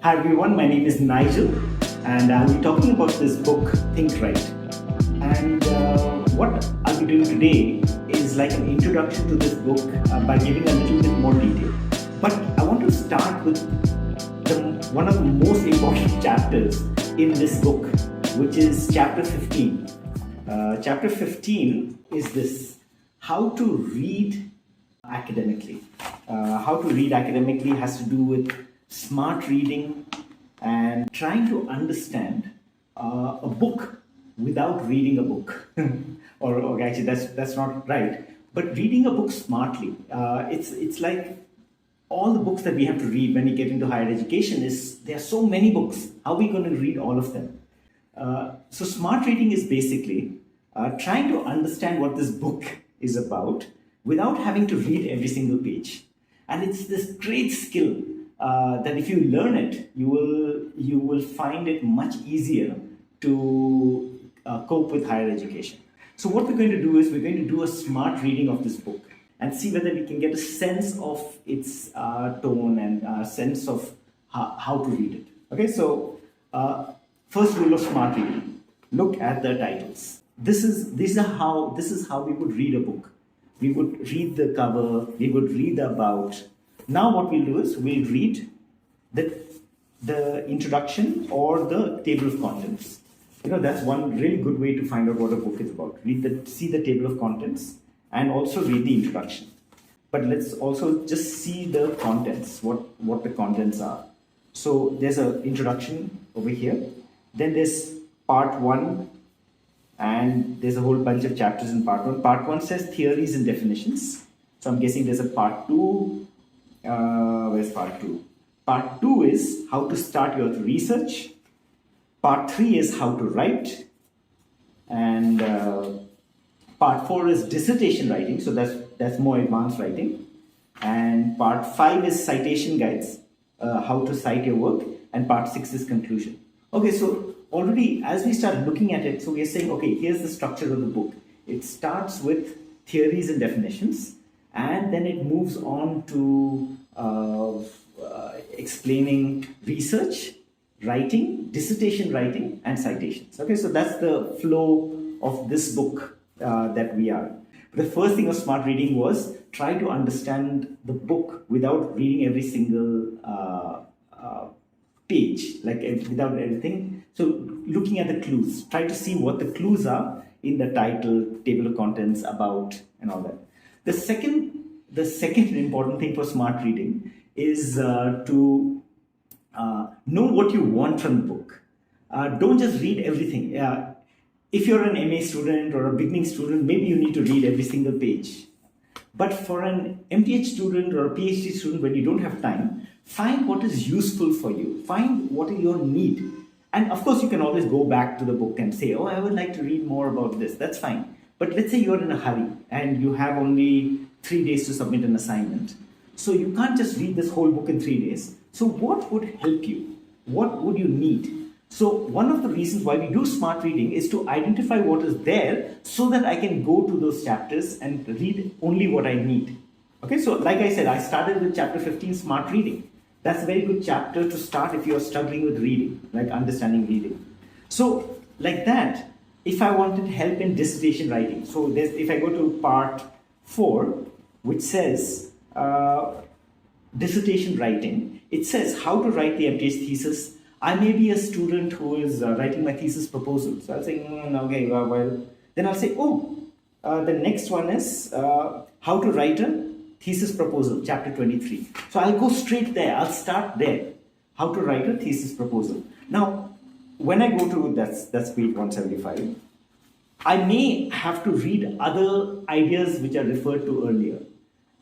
Hi everyone, my name is Nigel and I'll be talking about this book, Think Right. And what I'll be doing today is like an introduction to this book by giving a little bit more detail. But I want to start with one of the most important chapters in this book, which is chapter 15. Chapter 15 is this: how to read academically. How to read academically has to do with smart reading and trying to understand a book without reading a book. or actually, that's not right. But reading a book smartly. It's like all the books that we have to read when we get into higher education is there are so many books. How are we going to read all of them? So smart reading is basically trying to understand what this book is about without having to read every single page. And it's this great skill that if you learn it, you will find it much easier to cope with higher education. So what we're going to do is we're going to do a smart reading of this book and see whether we can get a sense of its tone and a sense of how to read it. Okay, so first rule of smart reading: look at the titles. This is how we would read a book. We would read the cover, we would read the about. Now what we'll do is we'll read the introduction or the table of contents. That's one really good way to find out what a book is about. See the table of contents and also read the introduction. But let's also just see the contents, what the contents are. So there's an introduction over here. Then there's part 1, and there's a whole bunch of chapters in part 1. Part 1 says theories and definitions. So I'm guessing there's a part 2. Where's part 2? Part 2 is how to start your research. Part 3 is how to write. And part 4 is dissertation writing. So that's more advanced writing. And part 5 is citation guides, how to cite your work. And part 6 is conclusion. Okay, so already as we start looking at it, so we are saying, okay, here's the structure of the book. It starts with theories and definitions, and then it moves on to explaining research, writing, dissertation writing, and citations. Okay, so that's the flow of this book that we are. The first thing of smart reading was try to understand the book without reading every single page, like without anything. So looking at the clues, try to see what the clues are in the title, table of contents, about, and all that. The second important thing for smart reading is to know what you want from the book. Don't just read everything. If you're an MA student or a beginning student, maybe you need to read every single page. But for an MTH student or a PhD student, when you don't have time, find what is useful for you. Find what is your need. And of course, you can always go back to the book and say, oh, I would like to read more about this. That's fine. But let's say you're in a hurry and you have only 3 days to submit an assignment. So you can't just read this whole book in 3 days. So what would help you? What would you need? So one of the reasons why we do smart reading is to identify what is there so that I can go to those chapters and read only what I need. Okay, so like I said, I started with chapter 15, smart reading. That's a very good chapter to start if you're struggling with reading, like understanding reading. So like that, if I wanted help in dissertation writing, so if I go to part 4, which says dissertation writing, it says how to write the MTH thesis. I may be a student who is writing my thesis proposal. So I'll say, okay, well, then I'll say, the next one is how to write a thesis proposal, chapter 23. So I'll go straight there. I'll start there. How to write a thesis proposal. Now, when I go to that's page 175, I may have to read other ideas which are referred to earlier.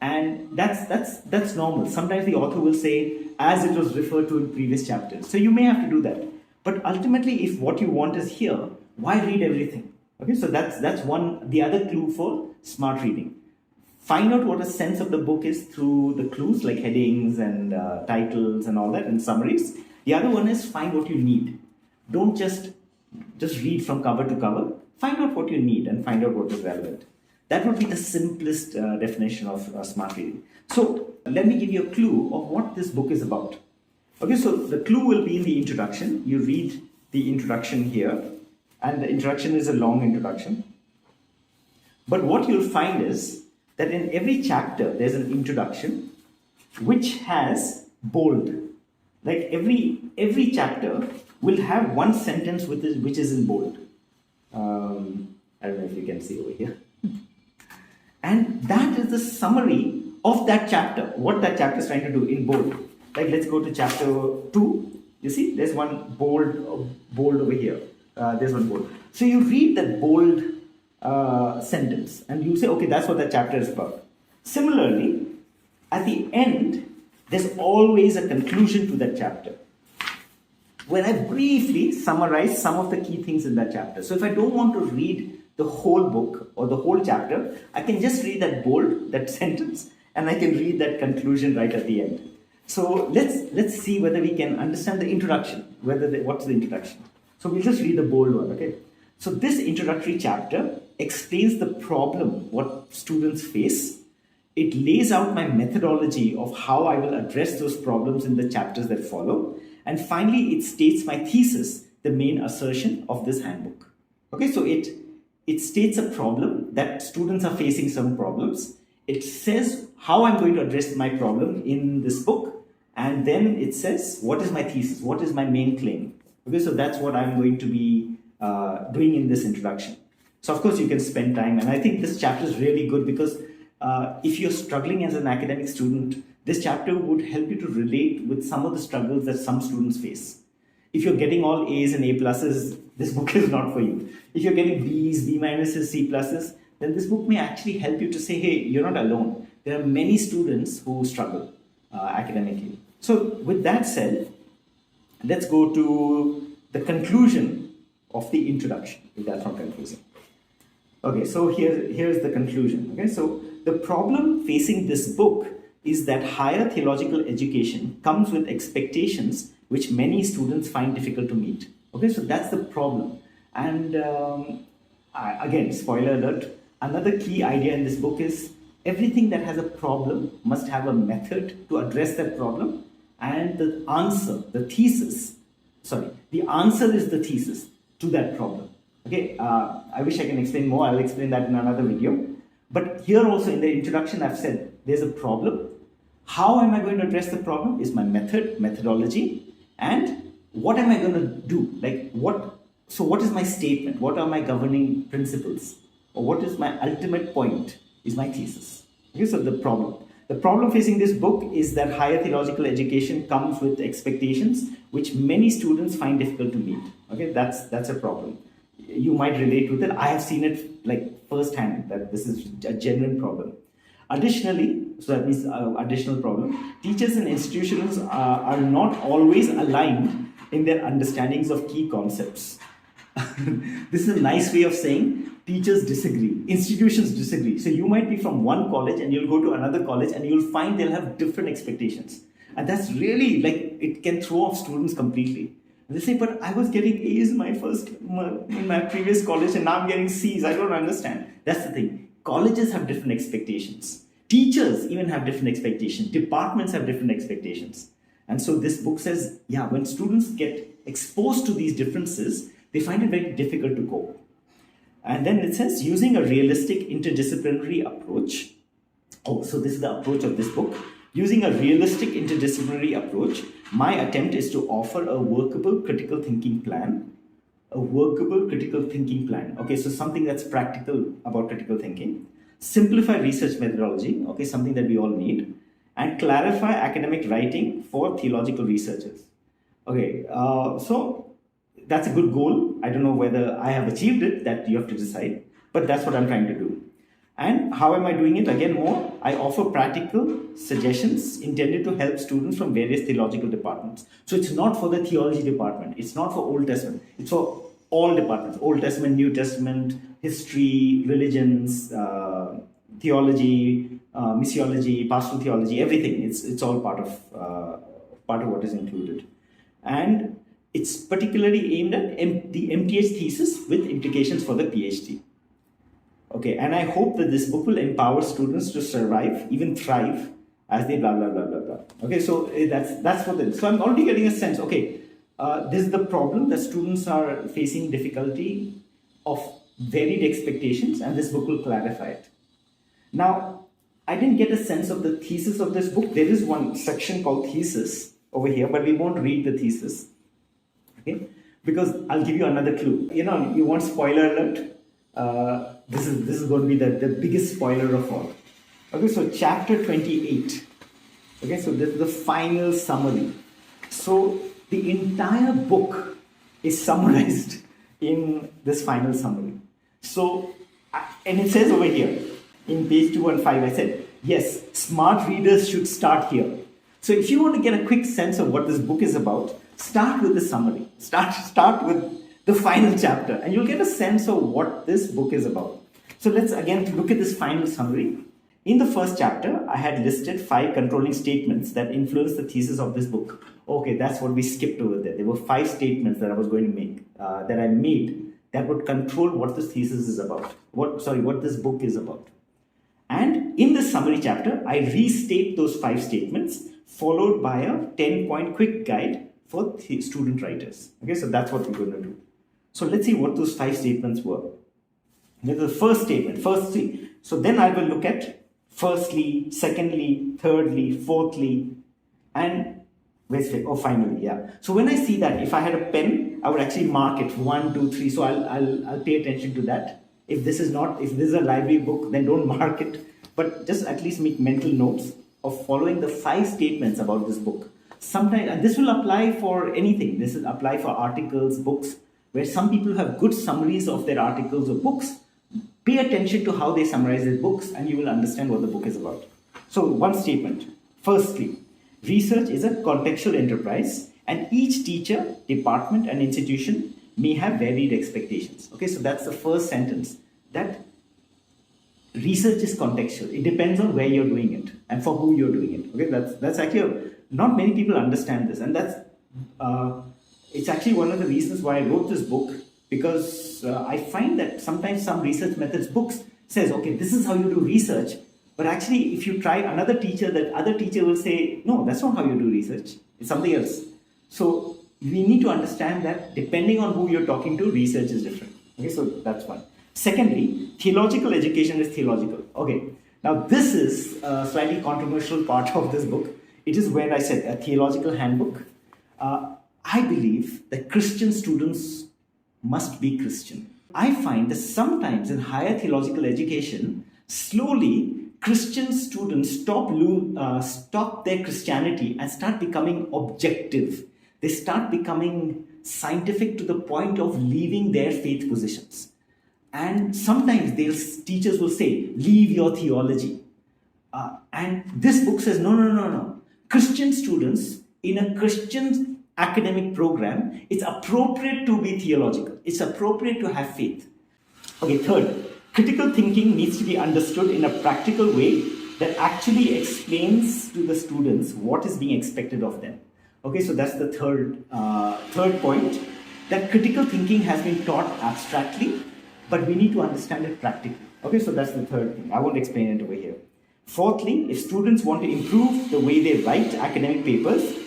And that's normal. Sometimes the author will say, as it was referred to in previous chapters. So you may have to do that. But ultimately, if what you want is here, why read everything? Okay, so that's the other clue for smart reading. Find out what a sense of the book is through the clues like headings and titles and all that and summaries. The other one is find what you need. Don't just read from cover to cover. Find out what you need and find out what is relevant. That would be the simplest definition of smart reading. So let me give you a clue of what this book is about. Okay, so the clue will be in the introduction. You read the introduction here, and the introduction is a long introduction. But what you'll find is that in every chapter there's an introduction which has bold. Like every chapter will have one sentence which is in bold. I don't know if you can see over here. And that is the summary of that chapter, what that chapter is trying to do in bold. Like let's go to chapter 2. You see, there's one bold over here. There's one bold. So you read that bold sentence and you say, okay, that's what that chapter is about. Similarly, at the end, there's always a conclusion to that chapter, where I briefly summarize some of the key things in that chapter. So if I don't want to read the whole book or the whole chapter, I can just read that bold, that sentence, and I can read that conclusion right at the end. So let's see whether we can understand the introduction, what's the introduction. So we'll just read the bold one, okay? So this introductory chapter explains the problem, what students face. It lays out my methodology of how I will address those problems in the chapters that follow. And finally, it states my thesis, the main assertion of this handbook. Okay, so it states a problem that students are facing some problems. It says how I'm going to address my problem in this book. And then it says, what is my thesis? What is my main claim? Okay, so that's what I'm going to be doing in this introduction. So of course you can spend time, and I think this chapter is really good because if you're struggling as an academic student, this chapter would help you to relate with some of the struggles that some students face. If you're getting all A's and A pluses, this book is not for you. If you're getting B's, B minuses, C pluses, then this book may actually help you to say, hey, you're not alone. There are many students who struggle academically. So with that said, let's go to the conclusion of the introduction, if that's not confusing. Okay, so here's the conclusion. Okay, so the problem facing this book is that higher theological education comes with expectations which many students find difficult to meet. Okay, so that's the problem. And again, spoiler alert, another key idea in this book is everything that has a problem must have a method to address that problem, and the answer is the thesis to that problem. Okay, I wish I can explain more. I'll explain that in another video. But here also in the introduction, I've said there's a problem. How am I going to address the problem is my methodology, and what am I going to do? So what is my statement? What are my governing principles? Or what is my ultimate point is my thesis. Okay, so the problem facing this book is that higher theological education comes with expectations which many students find difficult to meet. Okay, that's a problem. You might relate with it. I have seen it like firsthand that this is a genuine problem. Additionally, so that means additional problem, teachers and institutions are not always aligned in their understandings of key concepts. This is a nice way of saying teachers disagree, institutions disagree. So you might be from one college and you'll go to another college and you'll find they'll have different expectations. And that's really it can throw off students completely. They say, but I was getting A's in my previous college and now I'm getting C's. I don't understand. That's the thing. Colleges have different expectations. Teachers even have different expectations. Departments have different expectations. And so this book says, yeah, when students get exposed to these differences, they find it very difficult to cope. And then it says, using a realistic interdisciplinary approach. Oh, so this is the approach of this book. Using a realistic interdisciplinary approach, my attempt is to offer a workable critical thinking plan. A workable critical thinking plan. Okay, so something that's practical about critical thinking. Simplify research methodology. Okay, something that we all need. And clarify academic writing for theological researchers. Okay, so that's a good goal. I don't know whether I have achieved it, that you have to decide. But that's what I'm trying to do. And how am I doing it? Again, more, I offer practical suggestions intended to help students from various theological departments. So it's not for the theology department. It's not for Old Testament. It's for all departments. Old Testament, New Testament, history, religions, theology, missiology, pastoral theology, everything. It's all part of what is included. And it's particularly aimed at the MTH thesis with implications for the PhD. Okay, and I hope that this book will empower students to survive, even thrive, as they blah blah blah blah blah. Okay, so that's what it is. So I'm already getting a sense. Okay, this is the problem that students are facing difficulty of varied expectations, and this book will clarify it. Now, I didn't get a sense of the thesis of this book. There is one section called Thesis over here, but we won't read the thesis. Okay, because I'll give you another clue. You want spoiler alert? This is going to be the biggest spoiler of all. Okay, so chapter 28. Okay, so this is the final summary. So the entire book is summarized in this final summary. So, and it says over here, in page 215, I said, yes, smart readers should start here. So if you want to get a quick sense of what this book is about, start with the summary. Start with the final chapter, and you'll get a sense of what this book is about. So let's again look at this final summary. In the first chapter, I had listed 5 controlling statements that influence the thesis of this book. Okay, that's what we skipped over there. There were 5 statements that I was going to make, that I made, that would control what this thesis is about. What this book is about. And in this summary chapter, I restate those 5 statements, followed by a 10-point quick guide for student writers. Okay, so that's what we're going to do. So let's see what those 5 statements were. The first statement, first 3. So then I will look at firstly, secondly, thirdly, fourthly, and finally, yeah. So when I see that, if I had a pen, I would actually mark it 1, 2, 3. So I'll pay attention to that. If this is a library book, then don't mark it, but just at least make mental notes of following the 5 statements about this book. Sometimes, and this will apply for anything. This will apply for articles, books, where some people have good summaries of their articles or books. Pay attention to how they summarize their books, and you will understand what the book is about. So one statement. Firstly, research is a contextual enterprise, and each teacher, department, and institution may have varied expectations. Okay, so that's the first sentence, that research is contextual. It depends on where you're doing it and for who you're doing it. Okay, that's actually, not many people understand this, and it's actually one of the reasons why I wrote this book, because I find that sometimes some research methods books says, okay, this is how you do research, but actually if you try another teacher, that other teacher will say, no, that's not how you do research, it's something else. So we need to understand that depending on who you're talking to, research is different. Okay, so that's one. Secondly, theological education is theological. Okay, now this is a slightly controversial part of this book. It is where I said a theological handbook. I believe that Christian students must be Christian. I find that sometimes in higher theological education, slowly Christian students stop their Christianity and start becoming objective. They start becoming scientific to the point of leaving their faith positions. And sometimes teachers will say, leave your theology. And this book says, no. Christian students in a Christian academic program, it's appropriate to be theological. It's appropriate to have faith. Okay, third, critical thinking needs to be understood in a practical way that actually explains to the students what is being expected of them. Okay, so that's the third point, that critical thinking has been taught abstractly, but we need to understand it practically. Okay, so that's the third thing. I won't explain it over here. Fourthly, if students want to improve the way they write academic papers,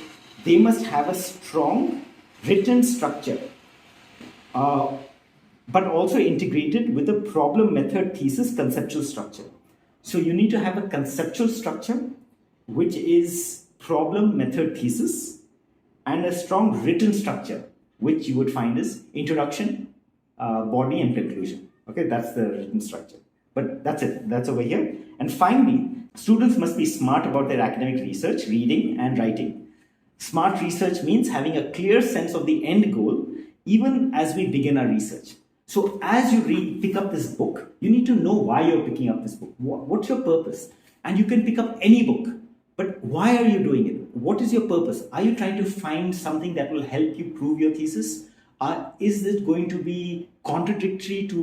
they must have a strong written structure, but also integrated with a problem method thesis conceptual structure. So you need to have a conceptual structure, which is problem method thesis, and a strong written structure, which you would find is introduction, body, and conclusion. Okay, that's the written structure. But that's it. That's over here. And finally, students must be smart about their academic research, reading, and writing. Smart research means having a clear sense of the end goal, even as we begin our research. So as you pick up this book, you need to know why you're picking up this book. What's your purpose? And you can pick up any book, but why are you doing it? What is your purpose? Are you trying to find something that will help you prove your thesis? Is it going to be contradictory to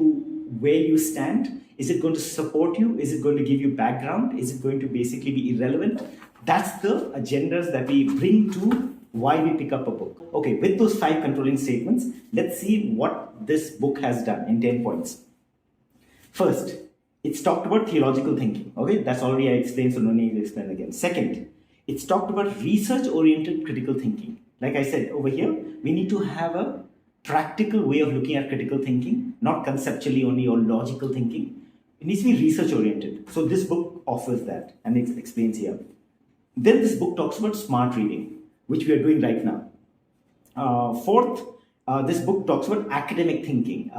where you stand? Is it going to support you? Is it going to give you background? Is it going to basically be irrelevant? That's the agendas that we bring to why we pick up a book. Okay, with those 5 controlling statements, let's see what this book has done in 10 points. First, It's talked about theological thinking. Okay, that's already I explained, so no need to explain again. Second, it's talked about research-oriented critical thinking. Like I said over here, we need to have a practical way of looking at critical thinking, not conceptually only or logical thinking. It needs to be research-oriented. So this book offers that, and it explains here. Then this book talks about smart reading, which we are doing right now. Fourth, this book talks about academic thinking,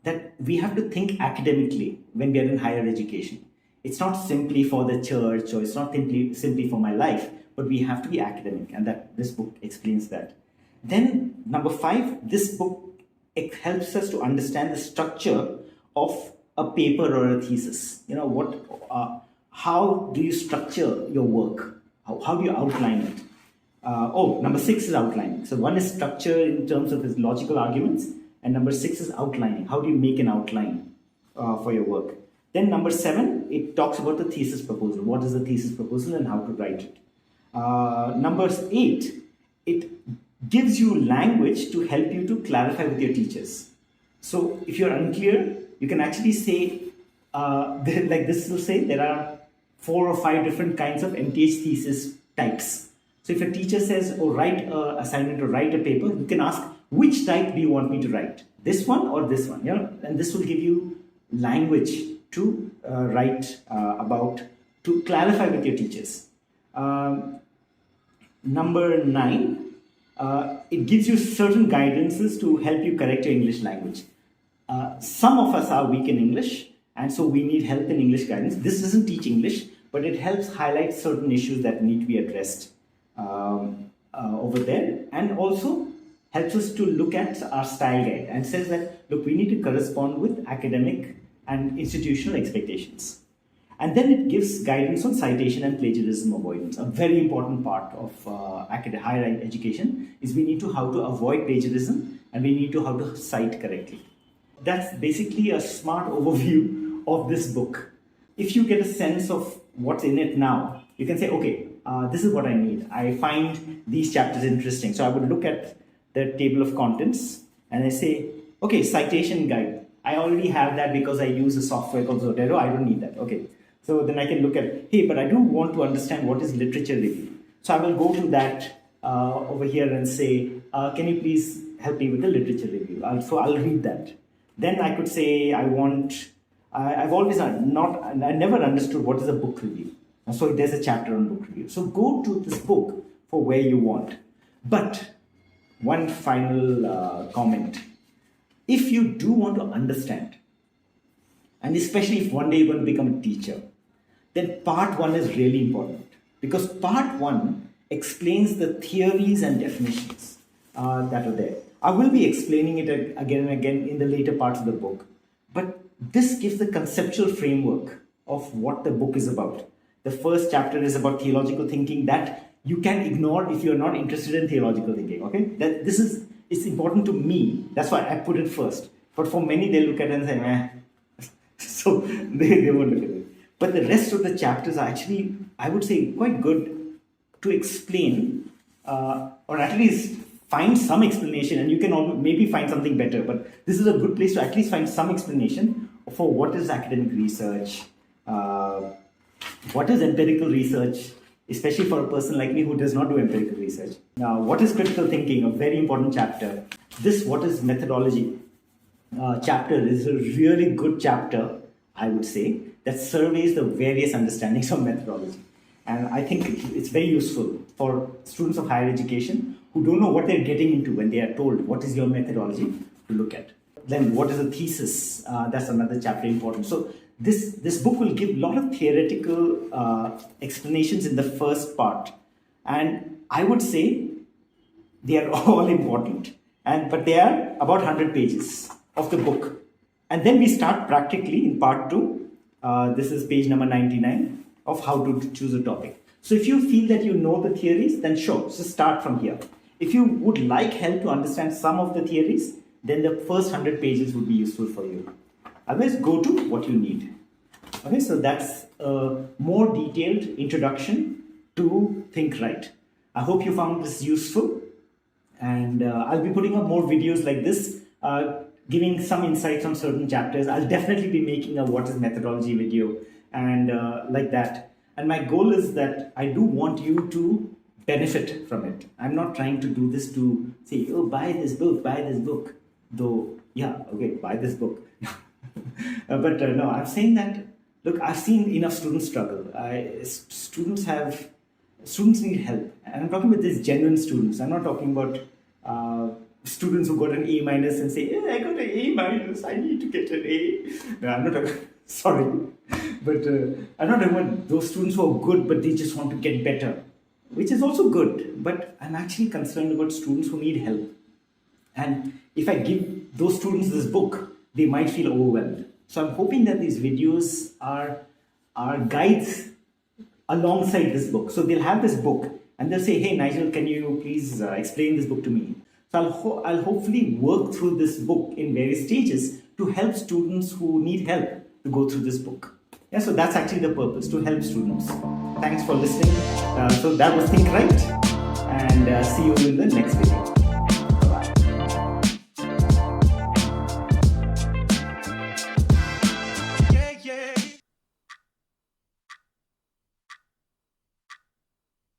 that we have to think academically when we are in higher education. It's not simply for the church, or it's not simply for my life, but we have to be academic, and that this book explains that. Then number 5, this book, it helps us to understand the structure of a paper or a thesis. You know, how do you structure your work? How do you outline it? Number 6 is outlining. So one is structure in terms of his logical arguments, and number 6 is outlining. How do you make an outline for your work? Then number 7, it talks about the thesis proposal. What is the thesis proposal and how to write it? Number 8, it gives you language to help you to clarify with your teachers. So if you're unclear, you can actually say, like this will say, there are 4 or 5 different kinds of MTH thesis types. So if a teacher says, oh, write an assignment or write a paper, you can ask, which type do you want me to write? This one or this one? You know? And this will give you language to write about, to clarify with your teachers. Number 9, it gives you certain guidances to help you correct your English language. Some of us are weak in English, and so we need help in English guidance. This doesn't teach English, but it helps highlight certain issues that need to be addressed over there, and also helps us to look at our style guide and says that, look, we need to correspond with academic and institutional expectations. And then it gives guidance on citation and plagiarism avoidance. A very important part of higher education is we need to how to avoid plagiarism, and we need to how to cite correctly. That's basically a smart overview of this book. If you get a sense of what's in it now, you can say, okay, this is what I need. I find these chapters interesting. So I would look at the table of contents and I say, okay, citation guide. I already have that because I use a software called Zotero. I don't need that. Okay. So then I can look at, hey, but I do want to understand what is literature review. So I will go to that over here and say, can you please help me with the literature review? So I'll read that. Then I could say, I've always I never understood what is a book review. So there's a chapter on book review. So go to this book for where you want. But one final comment. If you do want to understand, and especially if one day you're going to become a teacher, then part 1 is really important, because part 1 explains the theories and definitions that are there. I will be explaining it again and again in the later parts of the book, but this gives the conceptual framework of what the book is about. The first chapter is about theological thinking that you can ignore if you're not interested in theological thinking. Okay, it's important to me. That's why I put it first. But for many, they look at it and say, meh. So they won't look at it. But the rest of the chapters are actually, I would say, quite good to explain, or at least find some explanation, and you can maybe find something better. But this is a good place to at least find some explanation for what is academic research, what is empirical research, especially for a person like me who does not do empirical research. Now, what is critical thinking? A very important chapter. What is methodology chapter is a really good chapter, I would say, that surveys the various understandings of methodology. And I think it's very useful for students of higher education who don't know what they're getting into when they are told what is your methodology to look at. Then what is a thesis? That's another chapter important. So this book will give a lot of theoretical explanations in the first part. And I would say they are all important. But they are about 100 pages of the book. And then we start practically in part 2. This is page number 99 of how to choose a topic. So if you feel that you know the theories, then sure, so start from here. If you would like help to understand some of the theories, then the first 100 pages would be useful for you. Otherwise, go to what you need. Okay, so that's a more detailed introduction to Think Right. I hope you found this useful, and I'll be putting up more videos like this giving some insights on certain chapters. I'll definitely be making a what is methodology video and like that. And my goal is that I do want you to benefit from it. I'm not trying to do this to say, oh, buy this book. Though, yeah, okay, buy this book. But no, I'm saying that, look, I've seen enough students struggle. Students need help. And I'm talking about these genuine students. I'm not talking about students who got an A minus and say, I got an A minus, I need to get an A. No, I'm not talking, sorry. But I'm not talking about those students who are good, but they just want to get better, which is also good. But I'm actually concerned about students who need help. And if I give those students this book, they might feel overwhelmed. So I'm hoping that these videos are guides alongside this book. So they'll have this book and they'll say, hey, Nigel, can you please explain this book to me? So I'll hopefully work through this book in various stages to help students who need help to go through this book. Yeah, so that's actually the purpose, to help students. Thanks for listening. So that was Think Right, and see you in the next video.